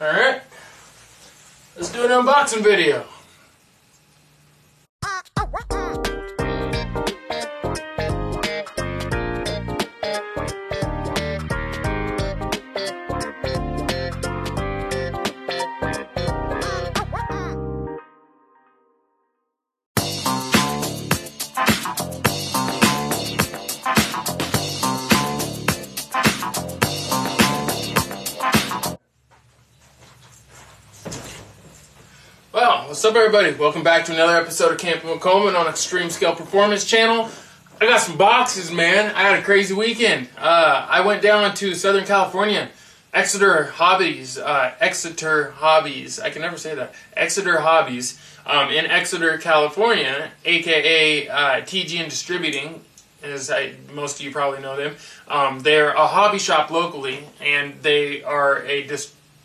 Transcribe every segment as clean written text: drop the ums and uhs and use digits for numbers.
Alright, let's do an unboxing video. Well, what's up everybody? Welcome back to another episode of Camping with Coleman on Extreme Scale Performance channel. I got some boxes, man. I had a crazy weekend. I went down to Southern California, Exeter Hobbies, I can never say that, Exeter Hobbies, in Exeter, California, aka tgndistributing, as most of you probably know them. They're a hobby shop locally, and they are a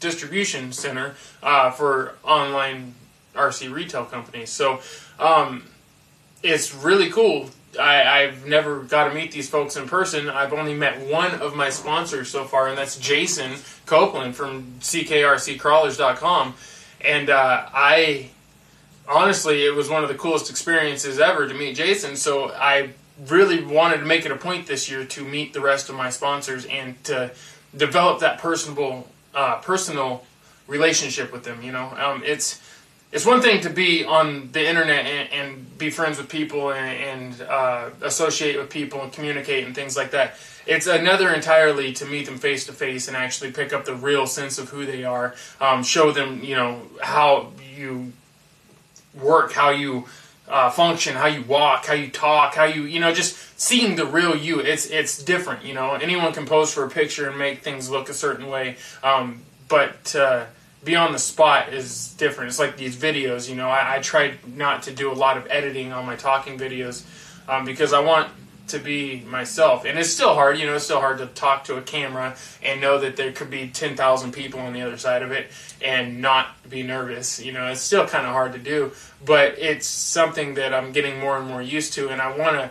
distribution center for online RC retail companies. So it's really cool. I've never got to meet these folks in person. I've only met one of my sponsors so far, and that's Jason Copeland from ckrc.com. And honestly, it was one of the coolest experiences ever to meet Jason. So I really wanted to make it a point this year to meet the rest of my sponsors and to develop that personal relationship with them. You know, it's one thing to be on the internet and be friends with people and associate with people and communicate and things like that. It's another entirely to meet them face to face and actually pick up the real sense of who they are. Show them, you know, how you work, how you function, how you walk, how you talk, how you know, just seeing the real you. It's different, you know. Anyone can pose for a picture and make things look a certain way, but be on the spot is different. It's like these videos, you know. I tried not to do a lot of editing on my talking videos because I want to be myself, and it's still hard, you know. It's still hard to talk to a camera and know that there could be 10,000 people on the other side of it and not be nervous, you know. It's still kind of hard to do, but it's something that I'm getting more and more used to, and I want to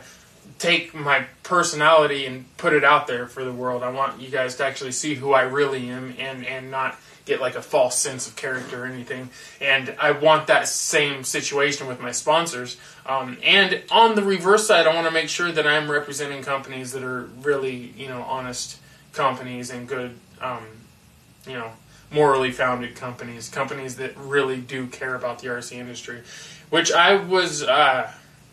take my personality and put it out there for the world. I want you guys to actually see who I really am and not get like a false sense of character or anything. And I want that same situation with my sponsors. And on the reverse side, I want to make sure that I'm representing companies that are really, you know, honest companies and good, you know, morally founded companies that really do care about the RC industry, which I was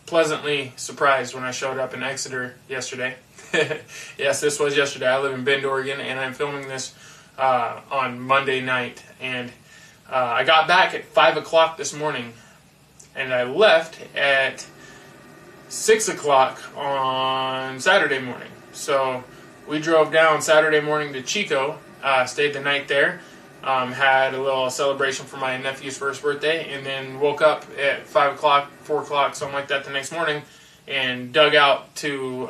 pleasantly surprised when I showed up in Exeter yesterday. Yes, this was yesterday. I live in Bend, Oregon, and I'm filming this on Monday night, and I got back at 5 o'clock this morning, and I left at 6 o'clock on Saturday morning. So we drove down Saturday morning to Chico, stayed the night there, had a little celebration for my nephew's first birthday, and then woke up at 5 o'clock, 4 o'clock, something like that the next morning, and dug out to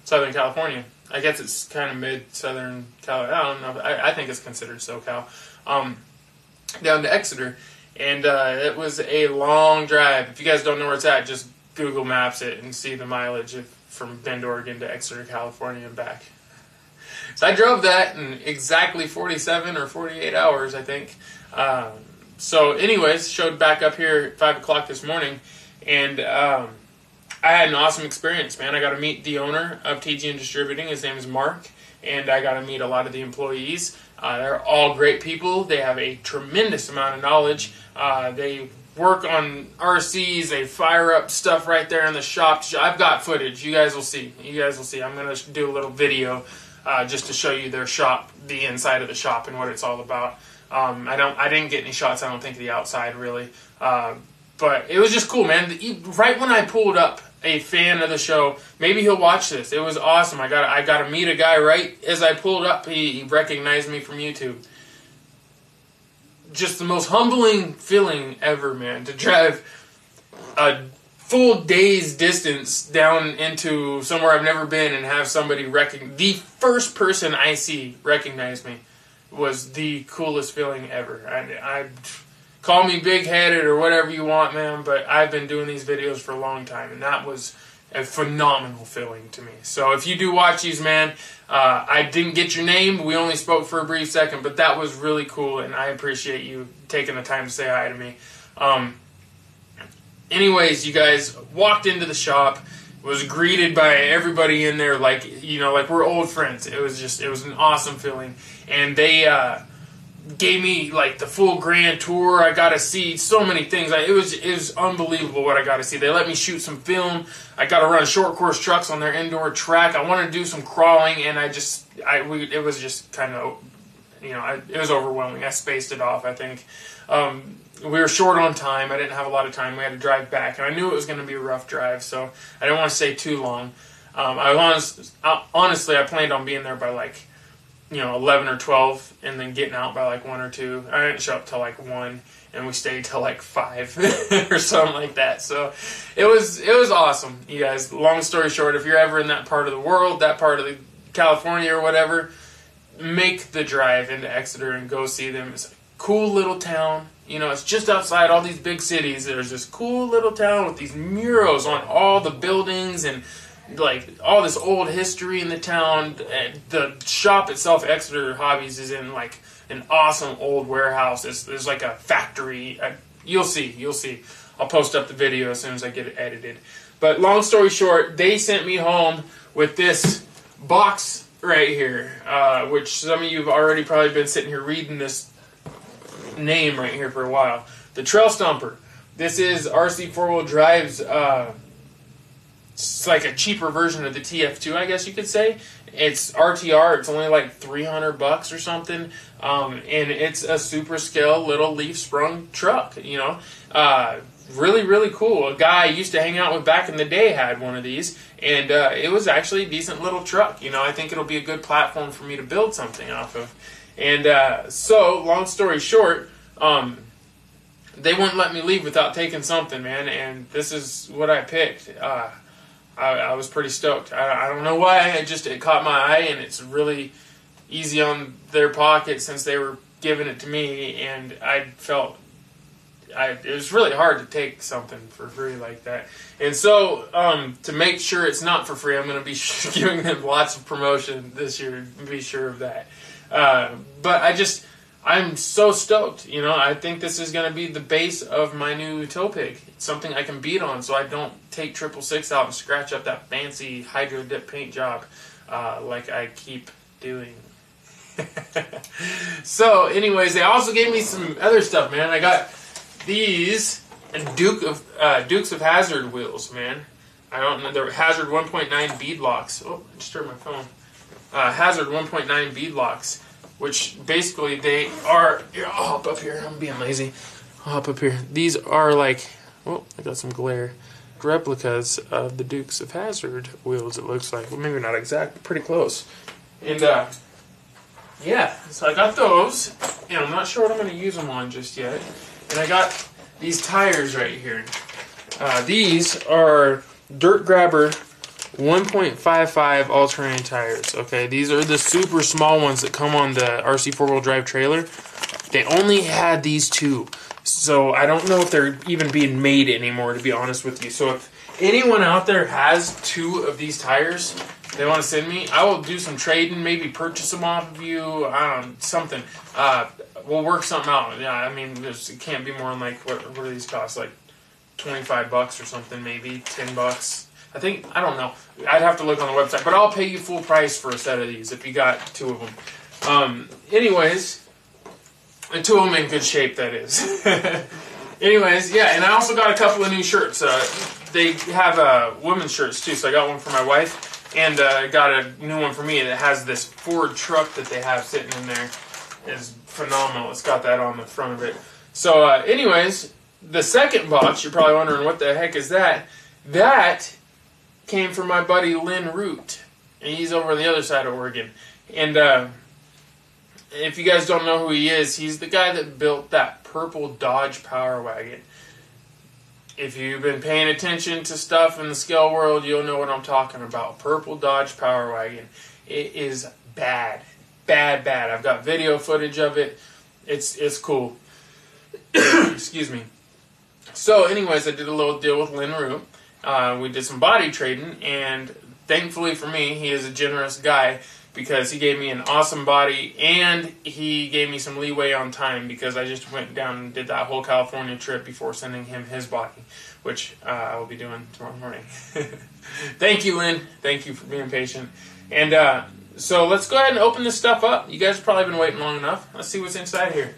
Southern California. I guess it's kind of mid-Southern Cal. I don't know. I think it's considered SoCal. Down to Exeter. And it was a long drive. If you guys don't know where it's at, just Google Maps it and see the mileage from Bend, Oregon to Exeter, California and back. So I drove that in exactly 47 or 48 hours, I think. So anyways, showed back up here at 5 o'clock this morning. And I had an awesome experience, man. I got to meet the owner of tgndistributing. His name is Mark, and I got to meet a lot of the employees. They're all great people. They have a tremendous amount of knowledge. They work on RCs. They fire up stuff right there in the shop. I've got footage. You guys will see. I'm going to do a little video just to show you their shop, the inside of the shop, and what it's all about. I didn't get any shots, I don't think, of the outside, really. But it was just cool, man. Right when I pulled up, a fan of the show, maybe he'll watch this. It was awesome. I got to meet a guy right as I pulled up. He recognized me from YouTube. Just the most humbling feeling ever, man, to drive a full day's distance down into somewhere I've never been and have somebody the first person I see recognize me was the coolest feeling ever. I call me big-headed or whatever you want, man, but I've been doing these videos for a long time, and that was a phenomenal feeling to me. So if you do watch these, man, I didn't get your name. We only spoke for a brief second, but that was really cool, and I appreciate you taking the time to say hi to me. Anyways, you guys, walked into the shop, was greeted by everybody in there like, you know, like we're old friends. It was an awesome feeling. And they gave me like the full grand tour. I got to see so many things. It was unbelievable what I got to see. They let me shoot some film. I got to run short course trucks on their indoor track. I wanted to do some crawling, and it was just kind of, you know, it was overwhelming. I spaced it off, I think. We were short on time. I didn't have a lot of time. We had to drive back, and I knew it was going to be a rough drive, so I didn't want to stay too long. Honestly, I planned on being there by like, you know, 11 or 12, and then getting out by like 1 or 2. I didn't show up till like 1, and we stayed till like 5 or something like that. So it was awesome, you guys. Long story short, if you're ever in that part of the world, that part of California or whatever, make the drive into Exeter and go see them. It's a cool little town. You know, it's just outside all these big cities. There's this cool little town with these murals on all the buildings and like all this old history in the town. And the shop itself, Exeter Hobbies, is in like an awesome old warehouse. There's like a factory. You'll see. I'll post up the video as soon as I get it edited. But long story short, they sent me home with this box right here, which some of you have already probably been sitting here reading this name right here for a while. The Trail Stomper. This is RC 4-wheel drive's it's like a cheaper version of the TF2, I guess you could say. It's RTR. It's only like $300 or something, and it's a super scale little leaf sprung truck, you know. Really, really cool. A guy I used to hang out with back in the day had one of these, and it was actually a decent little truck. You know, I think it'll be a good platform for me to build something off of. And so, long story short, they wouldn't let me leave without taking something, man, and this is what I picked. I was pretty stoked. I don't know why, it caught my eye, and it's really easy on their pocket since they were giving it to me, and I felt it was really hard to take something for free like that. And so, to make sure it's not for free, I'm going to be giving them lots of promotion this year, be sure of that. But I'm so stoked, you know. I think this is going to be the base of my new tow pig. It's something I can beat on so I don't take 666 out and scratch up that fancy hydro dip paint job like I keep doing. So anyways, they also gave me some other stuff, man. I got these Dukes of Hazzard wheels, man. I don't know, they're Hazard 1.9 bead locks. Oh, I just turned my phone. Hazard 1.9 bead locks, which basically they are, here, I'll hop up here, I'm being lazy. I'll hop up here. These are like, oh, I got some glare. Replicas of the Dukes of Hazzard wheels, it looks like. Well, maybe not exact, but pretty close. And yeah, so I got those, and I'm not sure what I'm going to use them on just yet. And I got these tires right here. These are Dirt Grabber 1.55 all-terrain tires. Okay, these are the super small ones that come on the RC 4-wheel drive trailer. They only had these two, so I don't know if they're even being made anymore, to be honest with you. So if anyone out there has two of these tires they want to send me, I will do some trading, maybe purchase them off of you. I don't know, something. We'll work something out. Yeah, I mean, it can't be more than like, what do these cost? Like $25 or something, maybe $10. I think, I don't know. I'd have to look on the website, but I'll pay you full price for a set of these if you got two of them. Anyways, and two of them in good shape, that is. Anyways, yeah, and I also got a couple of new shirts. They have women's shirts too, so I got one for my wife, and got a new one for me that has this Ford truck that they have sitting in there. It's phenomenal. It's got that on the front of it. So, anyways, the second box, you're probably wondering what the heck is that? That came from my buddy Lynn Root, and he's over on the other side of Oregon. And if you guys don't know who he is, he's the guy that built that purple Dodge Power Wagon. If you've been paying attention to stuff in the scale world, you'll know what I'm talking about. Purple Dodge Power Wagon. It is bad. Bad, bad. I've got video footage of it. It's cool. Excuse me. So anyways, I did a little deal with Lynn Root, we did some body trading, and thankfully for me, he is a generous guy because he gave me an awesome body and he gave me some leeway on time because I just went down and did that whole California trip before sending him his body, which I will be doing tomorrow morning. Thank you, Lynn. Thank you for being patient. And so let's go ahead and open this stuff up. You guys have probably been waiting long enough. Let's see what's inside here.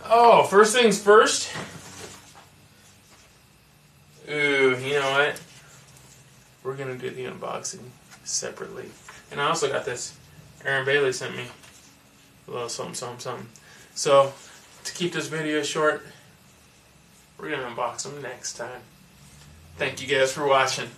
Oh, first things first. Ooh, you know what? We're going to do the unboxing separately. And I also got this. Aaron Bailey sent me a little something, something, something. So, to keep this video short, we're going to unbox them next time. Thank you guys for watching.